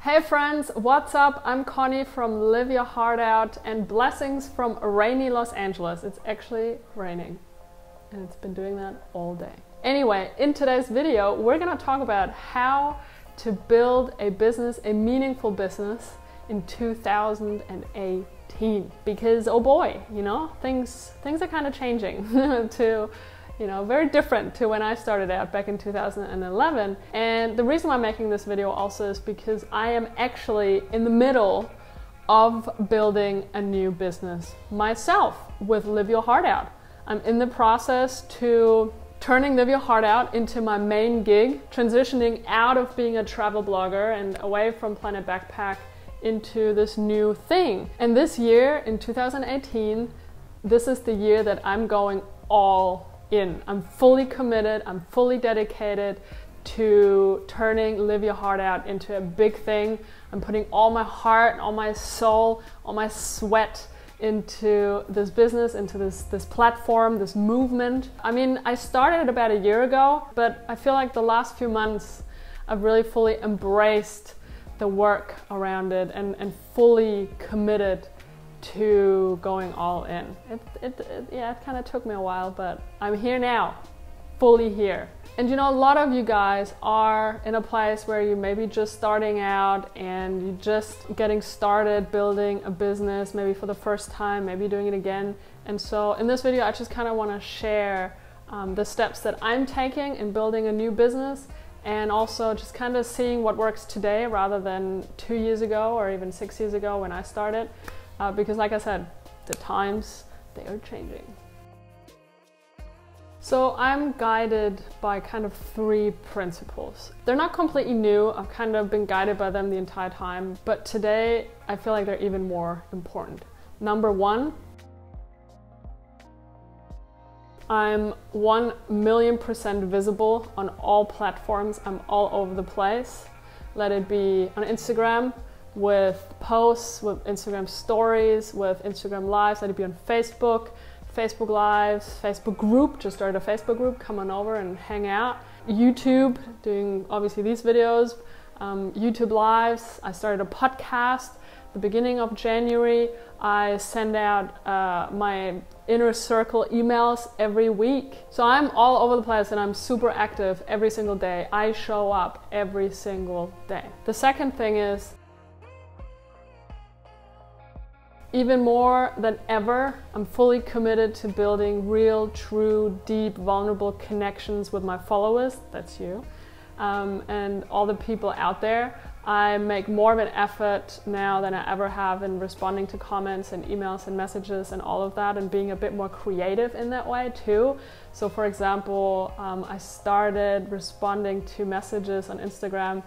Hey friends, what's up? I'm Connie from Live Your Heart Out, and blessings from rainy Los Angeles. It's actually raining and it's been doing that all day. Anyway, in today's video, we're gonna talk about how to build a business, a meaningful business in 2018. Because oh boy, you know, things are kind of changing to very different to when I started out back in 2011. And the reason why I'm making this video also is because I am actually in the middle of building a new business myself with Live Your Heart Out. I'm in the process to turning Live Your Heart Out into my main gig, transitioning out of being a travel blogger and away from Planet Backpack into this new thing. And this year, in 2018, this is the year that I'm going all in. I'm fully committed, I'm fully dedicated to turning Live Your Heart Out into a big thing. I'm putting all my heart, all my soul, all my sweat into this business, into this platform, this movement. I mean, I started it about a year ago, but I feel like the last few months I've really fully embraced the work around it and fully committed to going all in. It kind of took me a while, but I'm here now, fully here. And you know, a lot of you guys are in a place where you may be just starting out and you're just getting started building a business, maybe for the first time, maybe doing it again. And so in this video, I just kind of want to share the steps that I'm taking in building a new business, and also just kind of seeing what works today rather than 2 years ago or even 6 years ago when I started. Because like I said, the times, they are changing. So I'm guided by kind of 3 principles. They're not completely new, I've kind of been guided by them the entire time, but today I feel like they're even more important. Number 1, I'm 1,000,000% visible on all platforms. I'm all over the place. Let it be on Instagram, with posts, with Instagram stories, with Instagram lives, let it be on Facebook, Facebook lives, Facebook group, just started a Facebook group, come on over and hang out. YouTube, doing obviously these videos, YouTube lives. I started a podcast the beginning of January. I send out my inner circle emails every week. So I'm all over the place and I'm super active every single day. I show up every single day. The second thing is, even more than ever, I'm fully committed to building real, true, deep, vulnerable connections with my followers, that's you, and all the people out there. I make more of an effort now than I ever have in responding to comments and emails and messages and all of that, and being a bit more creative in that way too. So for example, I started responding to messages on Instagram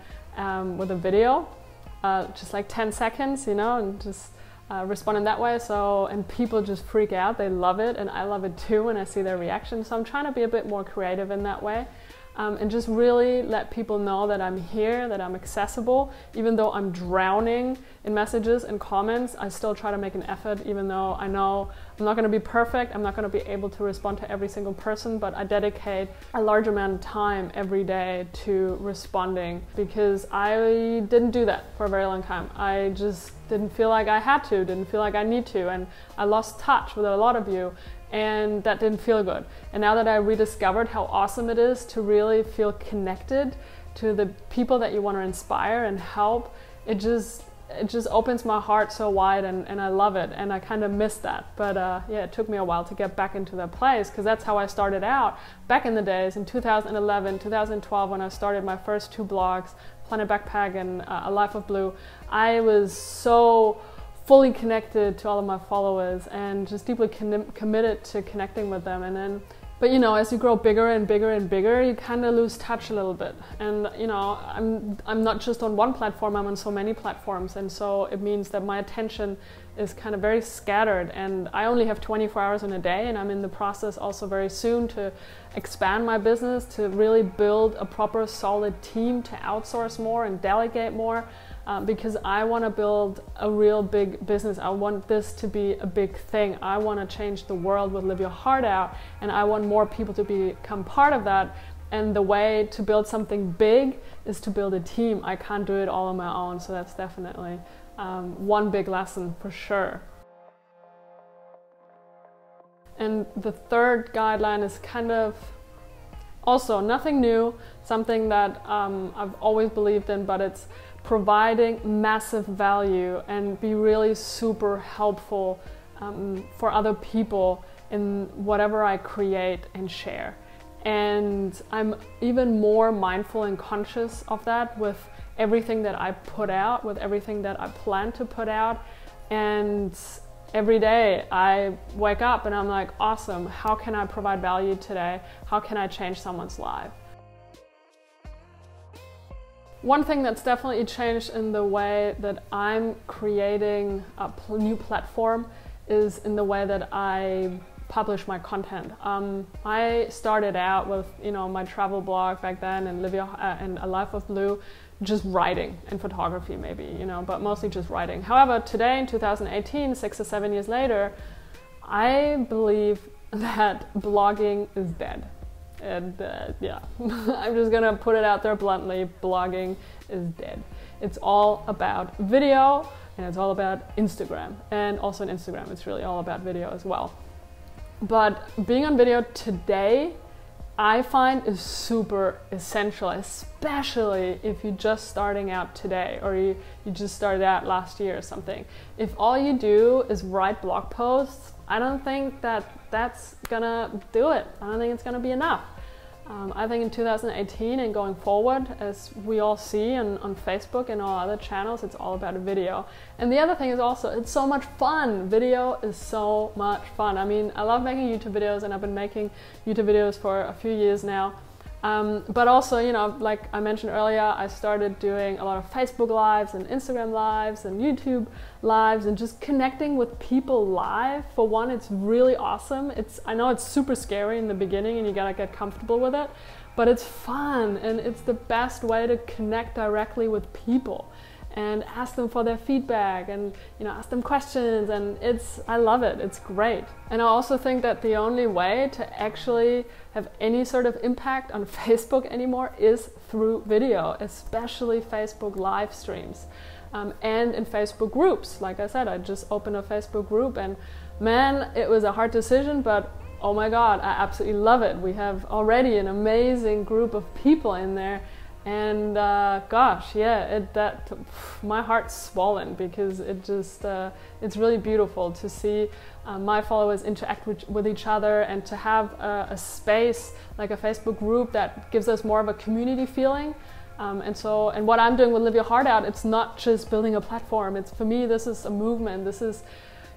with a video, just like 10 seconds, you know, and just respond in that way. So, and people just freak out, they love it, and I love it too when I see their reaction. So I'm trying to be a bit more creative in that way, and just really let people know that I'm here, that I'm accessible. Even though I'm drowning in messages and comments, I still try to make an effort, even though I know I'm not going to be perfect, I'm not going to be able to respond to every single person, but I dedicate a large amount of time every day to responding, because I didn't do that for a very long time. I just didn't feel like I had to, didn't feel like I need to, and I lost touch with a lot of you, and that didn't feel good. And now that I rediscovered how awesome it is to really feel connected to the people that you want to inspire and help, it just opens my heart so wide, and I love it, and I kind of miss that. But yeah, it took me a while to get back into that place, because that's how I started out back in the days in 2011, 2012, when I started my first 2 blogs, Planet Backpack and A Life of Blue. I was so fully connected to all of my followers and just deeply committed to connecting with them. And then, but you know, as you grow bigger and bigger and bigger, you kind of lose touch a little bit. And you know, I'm not just on one platform, I'm on so many platforms, and so it means that my attention is kind of very scattered, and I only have 24 hours in a day, and I'm in the process also very soon to expand my business, to really build a proper solid team, to outsource more and delegate more. Because I want to build a real big business. I want this to be a big thing. I want to change the world with Live Your Heart Out, and I want more people to become part of that. And the way to build something big is to build a team. I can't do it all on my own, so that's definitely one big lesson for sure. And the third guideline is kind of also nothing new, something that I've always believed in, but it's providing massive value and be really super helpful for other people in whatever I create and share. And I'm even more mindful and conscious of that with everything that I put out, with everything that I plan to put out. And every day I wake up and I'm like, awesome, how can I provide value today? How can I change someone's life? One thing that's definitely changed in the way that I'm creating a new platform is in the way that I publish my content. I started out with, my travel blog back then and A Life of Blue, just writing and photography maybe, but mostly just writing. However, today in 2018, 6 or 7 years later, I believe that blogging is dead. And yeah, I'm just gonna put it out there bluntly, blogging is dead. It's all about video and it's all about Instagram. And also on Instagram, it's really all about video as well. But being on video today, I find is super essential, especially if you're just starting out today or you just started out last year or something. If all you do is write blog posts, I don't think that's gonna do it. I don't think it's gonna be enough. I think in 2018 and going forward, as we all see on Facebook and all other channels, it's all about video. And the other thing is also, it's so much fun. Video is so much fun. I mean, I love making YouTube videos and I've been making YouTube videos for a few years now. But also, like I mentioned earlier, I started doing a lot of Facebook lives and Instagram lives and YouTube lives and just connecting with people live. For one, it's really awesome. I know it's super scary in the beginning and you gotta get comfortable with it, but it's fun and it's the best way to connect directly with people and ask them for their feedback and ask them questions, and I love it. It's great. And I also think that the only way to actually have any sort of impact on Facebook anymore is through video, especially Facebook live streams and in Facebook groups. Like I said, I just opened a Facebook group and man, it was a hard decision, but oh my God, I absolutely love it. We have already an amazing group of people in there. And gosh, yeah, my heart's swollen because it's really beautiful to see my followers interact with each other and to have a space like a Facebook group that gives us more of a community feeling. And what I'm doing with Live Your Heart Out, it's not just building a platform. For me, this is a movement.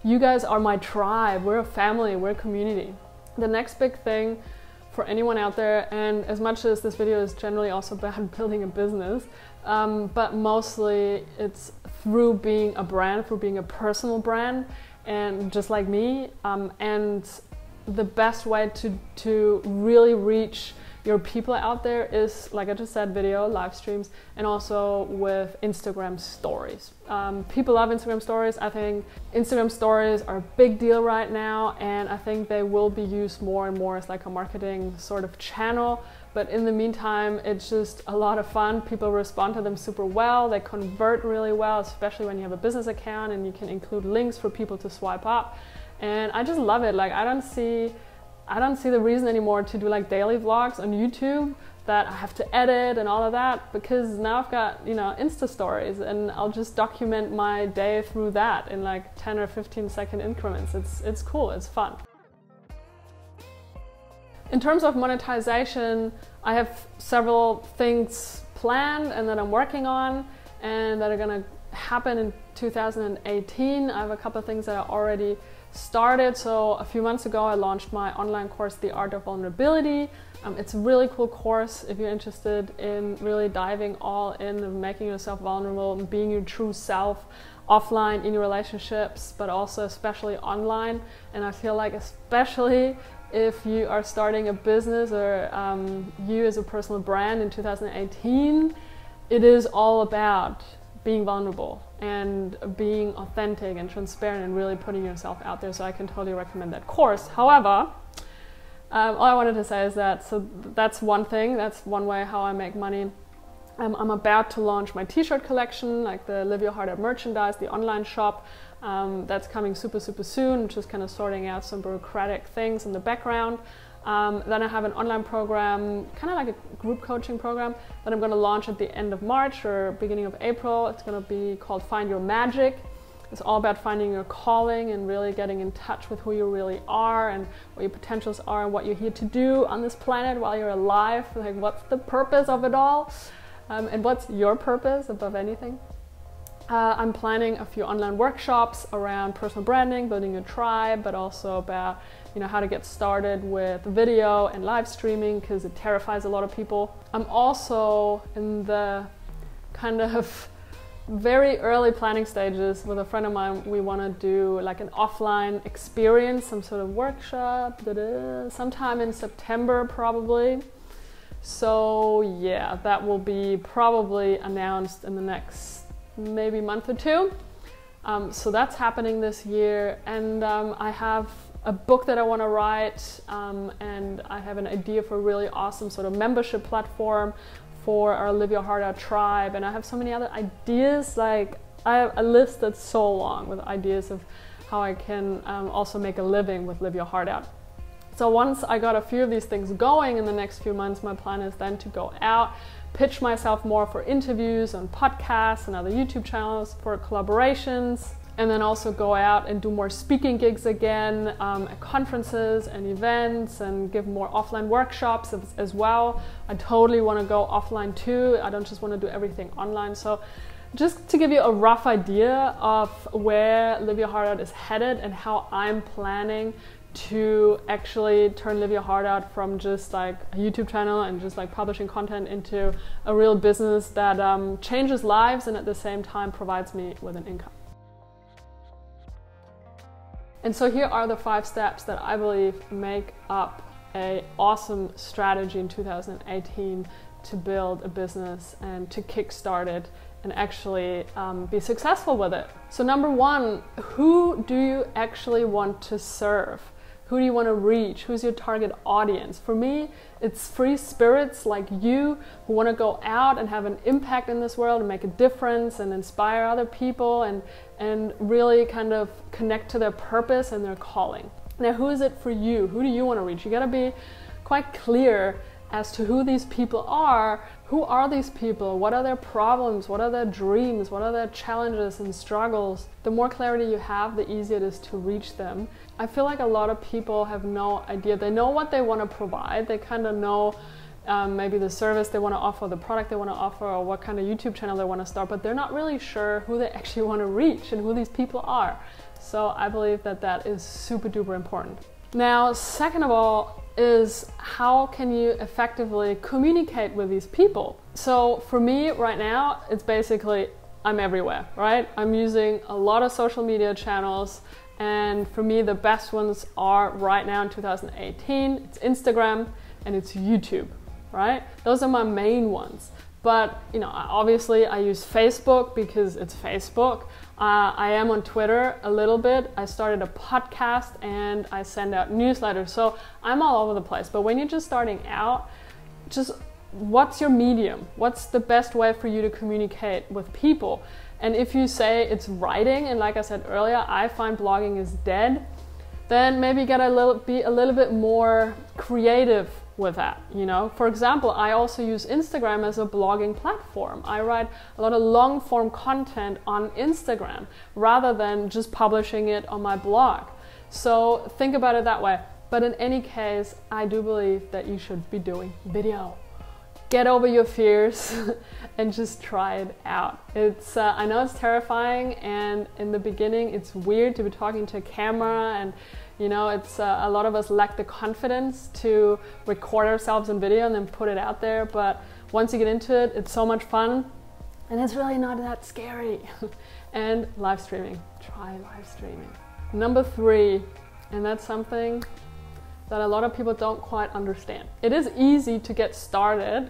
You guys are my tribe. We're a family. We're a community. The next big thing for anyone out there, and as much as this video is generally also about building a business, but mostly it's through being a brand, through being a personal brand, and just like me, and the best way to really reach your people out there is, like I just said, video, live streams, and also with Instagram stories. People love Instagram stories. I think Instagram stories are a big deal right now, and I think they will be used more and more as like a marketing sort of channel. But in the meantime, it's just a lot of fun. People respond to them super well. They convert really well, especially when you have a business account and you can include links for people to swipe up. And I just love it. Like, I don't see the reason anymore to do like daily vlogs on YouTube that I have to edit and all of that, because now I've got, Insta stories and I'll just document my day through that in like 10 or 15 second increments. It's cool, it's fun. In terms of monetization, I have several things planned and that I'm working on and that are gonna happen in 2018. I have a couple of things that are already started. So a few months ago, I launched my online course, The Art of Vulnerability. It's a really cool course if you're interested in really diving all in and making yourself vulnerable and being your true self offline in your relationships, but also especially online. And I feel like especially if you are starting a business or you as a personal brand in 2018, it is all about being vulnerable and being authentic and transparent and really putting yourself out there. So I can totally recommend that course. However, all I wanted to say is that, so that's one thing, that's one way how I make money I'm about to launch my t-shirt collection, like the Live Your Heart Out merchandise, the online shop. That's coming super soon. Just kind of sorting out some bureaucratic things in the background. Then I have an online program, kind of like a group coaching program, that I'm going to launch at the end of March or beginning of April. It's going to be called Find Your Magic. It's all about finding your calling and really getting in touch with who you really are and what your potentials are and what you're here to do on this planet while you're alive. Like, what's the purpose of it all? And what's your purpose above anything? I'm planning a few online workshops around personal branding, building a tribe, but also about how to get started with video and live streaming, because it terrifies a lot of people. I'm also in the kind of very early planning stages with a friend of mine. We want to do like an offline experience, some sort of workshop, sometime in September probably. So yeah, that will be probably announced in the next maybe month or two. So that's happening this year, and I have a book that I want to write, and I have an idea for a really awesome sort of membership platform for our Live Your Heart Out tribe, and I have so many other ideas. Like, I have a list that's so long with ideas of how I can also make a living with Live Your Heart Out. So once I got a few of these things going in the next few months, my plan is then to go out, pitch myself more for interviews on podcasts and other YouTube channels, for collaborations, and then also go out and do more speaking gigs again at conferences and events, and give more offline workshops as well. I totally want to go offline too. I don't just want to do everything online. So just to give you a rough idea of where Live Your Heart Out is headed and how I'm planning to actually turn Live Your Heart Out from just like a YouTube channel and just like publishing content into a real business that changes lives and at the same time provides me with an income. And so here are the 5 steps that I believe make up an awesome strategy in 2018 to build a business and to kickstart it and actually be successful with it. So number 1, who do you actually want to serve? Who do you want to reach? Who's your target audience? For me, it's free spirits like you who want to go out and have an impact in this world and make a difference and inspire other people and really kind of connect to their purpose and their calling. Now, who is it for you? Who do you want to reach? You got to be quite clear as to who these people are. Who are these people? What are their problems? What are their dreams? What are their challenges and struggles? The more clarity you have, the easier it is to reach them. I feel like a lot of people have no idea. They know what they want to provide. They kind of know maybe the service they want to offer, the product they want to offer, or what kind of YouTube channel they want to start, but they're not really sure who they actually want to reach and who these people are. So I believe that that is super duper important. Now, second of all, is how can you effectively communicate with these people? So for me right now, it's basically I'm everywhere, right? I'm using a lot of social media channels, and for me the best ones are right now in 2018, it's Instagram and it's YouTube, right? Those are my main ones. But obviously I use Facebook because it's Facebook. I am on Twitter a little bit. I started a podcast and I send out newsletters. So I'm all over the place. But when you're just starting out, just what's your medium? What's the best way for you to communicate with people? And if you say it's writing, and like I said earlier, I find blogging is dead, then maybe you gotta be a little bit more creative with that. For example, I also use Instagram as a blogging platform. I write a lot of long form content on Instagram rather than just publishing it on my blog. So think about it that way. But in any case, I do believe that you should be doing video. Get over your fears and just try it out. I know it's terrifying, and in the beginning it's weird to be talking to a camera, and it's a lot of us lack the confidence to record ourselves in video and then put it out there. But once you get into it, it's so much fun, and it's really not that scary. And live streaming. Try live streaming. Number 3, and that's something that a lot of people don't quite understand. It is easy to get started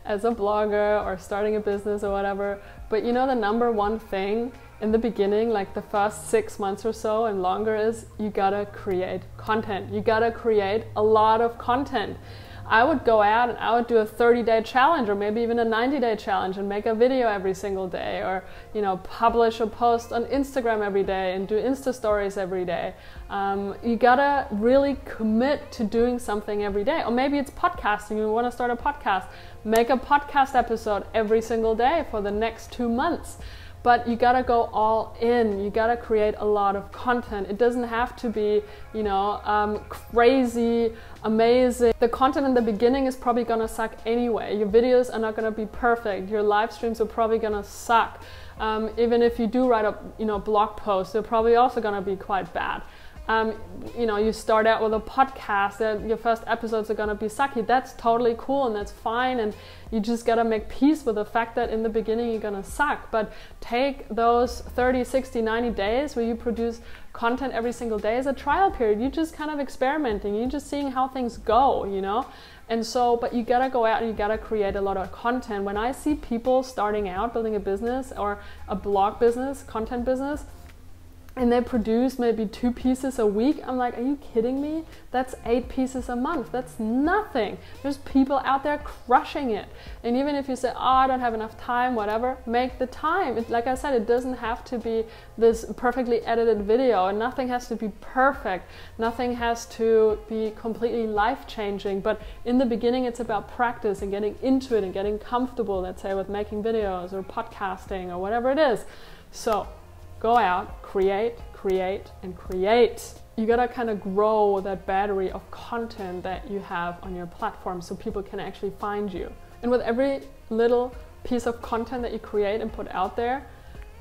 as a blogger or starting a business or whatever, but the number 1 thing in the beginning, like the first 6 months or so and longer, is you gotta create content. You gotta create a lot of content. I would go out and I would do a 30-day challenge, or maybe even a 90-day challenge, and make a video every single day, or publish a post on Instagram every day and do Insta stories every day. You gotta really commit to doing something every day. Or maybe it's podcasting, you want to start a podcast. Make a podcast episode every single day for the next 2 months. But you gotta go all in. You gotta create a lot of content. It doesn't have to be, crazy, amazing. The content in the beginning is probably gonna suck anyway. Your videos are not gonna be perfect. Your live streams are probably gonna suck. Even if you do write a blog post, they're probably also gonna be quite bad. You start out with a podcast, your first episodes are gonna be sucky. That's totally cool and that's fine, and you just gotta make peace with the fact that in the beginning you're gonna suck. But take those 30, 60, 90 days where you produce content every single day as a trial period. You're just kind of experimenting, you're just seeing how things go, And so, but you gotta go out and you gotta create a lot of content. When I see people starting out building a business or a blog business, content business, and they produce maybe 2 pieces a week, I'm like, are you kidding me? That's 8 pieces a month. That's nothing. There's people out there crushing it. And even if you say, I don't have enough time, whatever, make the time. Like I said, it doesn't have to be this perfectly edited video, and nothing has to be perfect. Nothing has to be completely life-changing. But in the beginning, it's about practice and getting into it and getting comfortable, let's say, with making videos or podcasting or whatever it is. So go out, create, and create. You gotta kind of grow that battery of content that you have on your platform so people can actually find you. And with every little piece of content that you create and put out there,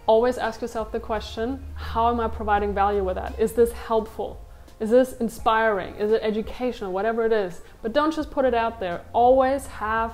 always ask yourself the question, how am I providing value with that? Is this helpful? Is this inspiring? Is it educational? Whatever it is. But don't just put it out there. Always have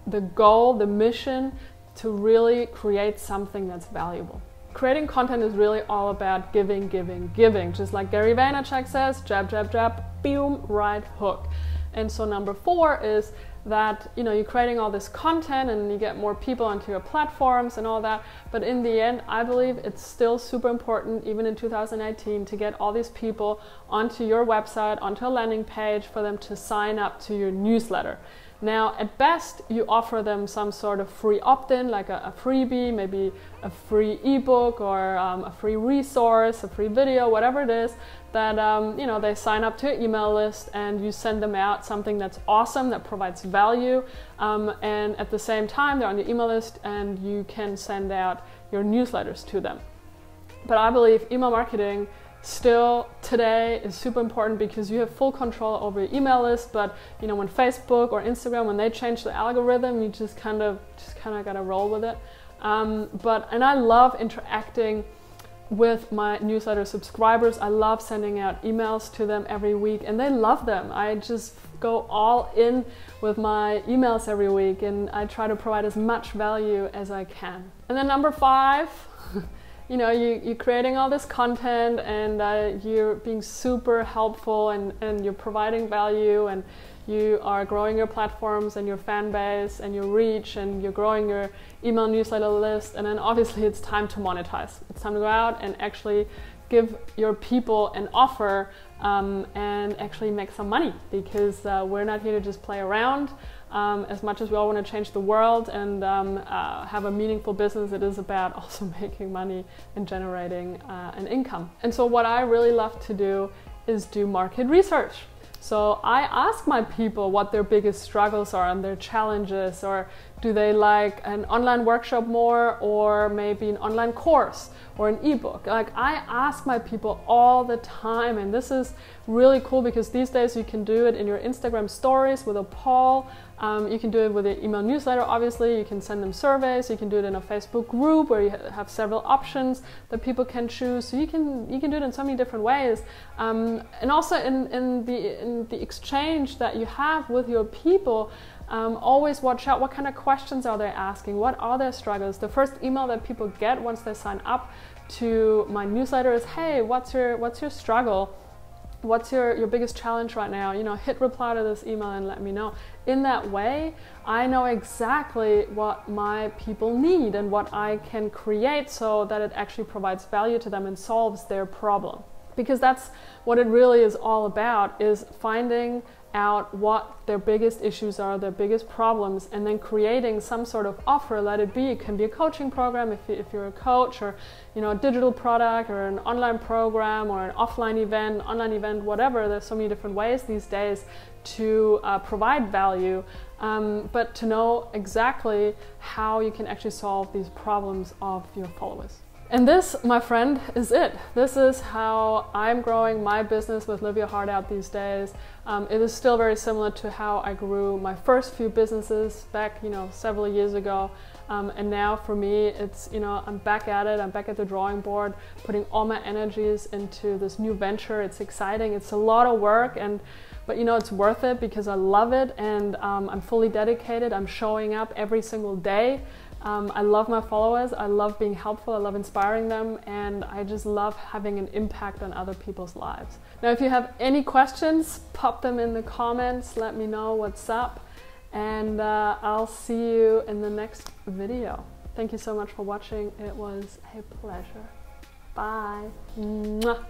the goal, the mission to really create something that's valuable. Creating content is really all about giving. Just like Gary Vaynerchuk says, jab, jab, jab, boom, right hook. And so number 4 is that, you're creating all this content and you get more people onto your platforms and all that. But in the end, I believe it's still super important, even in 2018, to get all these people onto your website, onto a landing page, for them to sign up to your newsletter. Now, at best, you offer them some sort of free opt-in, like a freebie, maybe a free ebook or a free resource, a free video, whatever it is, that they sign up to your email list and you send them out something that's awesome, that provides value, and at the same time, they're on your email list and you can send out your newsletters to them. But I believe email marketing still today is super important because you have full control over your email list. But when Facebook or Instagram, when they change the algorithm, you just kind of gotta roll with it. And I love interacting with my newsletter subscribers. I love sending out emails to them every week, and they love them. I just go all in with my emails every week, and I try to provide as much value as I can. And then number 5, you're creating all this content and you're being super helpful and you're providing value, and you are growing your platforms and your fan base and your reach, and you're growing your email newsletter list. And then obviously it's time to monetize. It's time to go out and actually give your people an offer and actually make some money, because we're not here to just play around. As much as we all want to change the world and have a meaningful business, it is about also making money and generating an income. And so what I really love to do is do market research. So I ask my people what their biggest struggles are and their challenges, or do they like an online workshop more, or maybe an online course or an ebook. Like, I ask my people all the time, and this is really cool because these days you can do it in your Instagram stories with a poll. You can do it with an email newsletter, obviously. You can send them surveys. You can do it in a Facebook group where you have several options that people can choose. So you can do it in so many different ways. And also in the exchange that you have with your people, always watch out what kind of questions are they asking, what are their struggles. The first email that people get once they sign up to my newsletter is, hey, what's your struggle? What's your biggest challenge right now? Hit reply to this email and let me know. In that way, I know exactly what my people need and what I can create so that it actually provides value to them and solves their problem. Because that's what it really is all about, is finding out what their biggest issues are, their biggest problems, and then creating some sort of offer. Let it be, it can be a coaching program if you're a coach, or a digital product, or an online program, or an offline event, online event, whatever. There's so many different ways these days to provide value, but to know exactly how you can actually solve these problems of your followers. And this, my friend, is it. This is how I'm growing my business with Live Your Heart Out these days. It is still very similar to how I grew my first few businesses back, several years ago. And now for me, it's, I'm back at it. I'm back at the drawing board, putting all my energies into this new venture. It's exciting. It's a lot of work, but it's worth it because I love it, and I'm fully dedicated. I'm showing up every single day. I love my followers, I love being helpful, I love inspiring them, and I just love having an impact on other people's lives. Now, if you have any questions, pop them in the comments, let me know what's up, and I'll see you in the next video. Thank you so much for watching, it was a pleasure. Bye. Mwah.